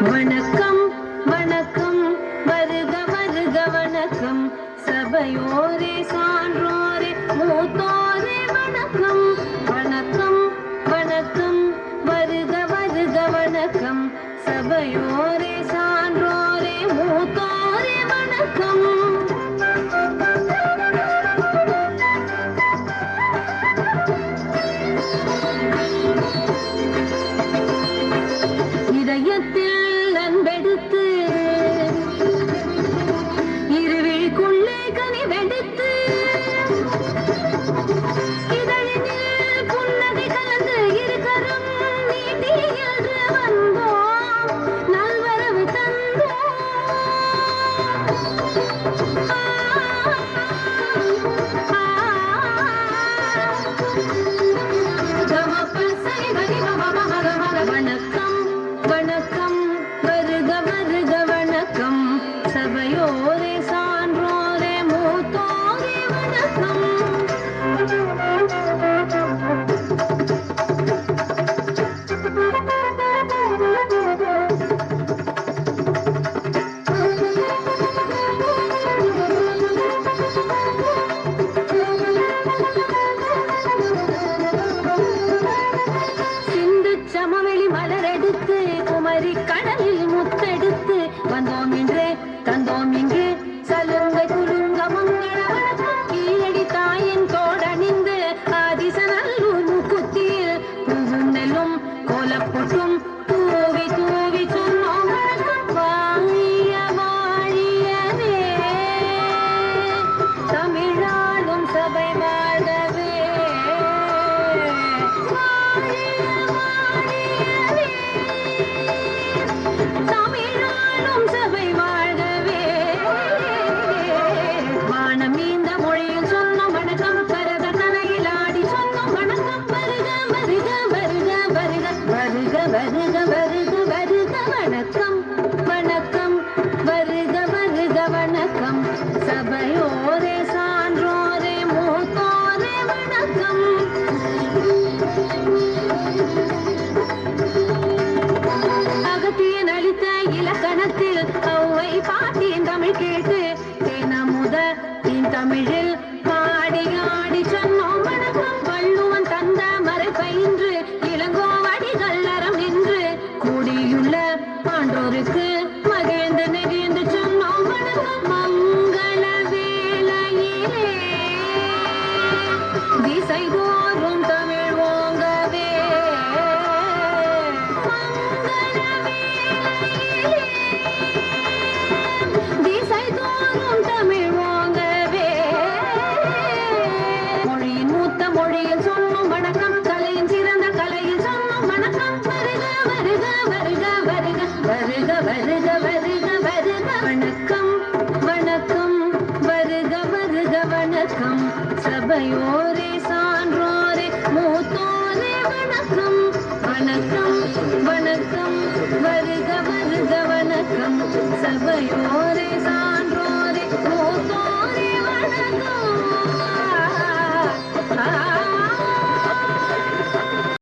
வணக்கம் வணக்கம் வருக வருக வணக்கம் சபையோரே சான்றோரே மூத்தோரே வணக்கம் வணக்கம் வணக்கம் வருக வருக வணக்கம் சபையோரே சான்றோரே மூத்தோரே வணக்கம் இதயத்தில் அன்பெடுத்து இருவிழிக்குள்ளே கனிவெடுத்து இதழினில் புன்னகை கலந்து இருக்கரம் நீட்டி என்று வந்தோம் நல்வரவு தந்தோம் வணக்கம் வருக வருக வணக்கம் சபையோரே சான்றோரே மூத்தோரே வணக்கம் சிந்து சமவெளி மலரெடுத்து குமரி கடலில் முத்தெடுத்து வந்தோம் இன்று தந்தோம் இங்கு சலுங்கை குலுங்க மங்கள வணக்கம் கீழடி தாயின் தோடணிந்து ஆதிசநல்லூர் முக்குத்தியில் பூவும் நெல்லும் கோலப்பொட்டும் தூவி தூவி சொன்னோம் வணக்கம் வாழிய வாழியவே தமிழாளும் சபை வாழவே தமிழாளும் சபை வாழ்கவே வானம் இந்த மொழியில் சொன்னோம் வணக்கம் கரதனையில் ஆடி சொன்னோம் வணக்கம் வருக வருக வருக வருக வருக வருக வருக வருக வணக்கம் வணக்கம் வருக வருக வணக்கம் சபையோரே சான்றோரே மூத்தோரே வணக்கம் அகத்தியன் அளித்த இலக்கணத்தில் ஔவை பாட்டியின் தமிழ் கேட்டு தேனமுத தமிழில் பாடி ஆடி சொன்னோம் வணக்கம் வள்ளுவன் தந்த மறை பயின்று இளங்கோவடிகள் அறம் நின்று கூடியுள்ள ஆண்டோருக்கு மகிழ்ந்து நெகிழ்ந்து சொன்னோம் வணக்கம் மங்கள வேளையிலே திசை தோறும் தமிழ் ஓங்கவே திசை தோறும் தமிழ் ஓங்கவே மொழியின் மூத்த மொழியில் சொன்னோம் வணக்கம் கலையின் சிறந்த கலையில் சொன்னோம் வணக்கம் வருக வருக வருக வருக வருக வருக வருக வருக வணக்கம் வணக்கம் வருக வருக வணக்கம் சபையோரே சான்றோரே மூத்தோரே வணக்கம் வணக்கம் வணக்கம் வருக வருக வணக்கம் சபையோரே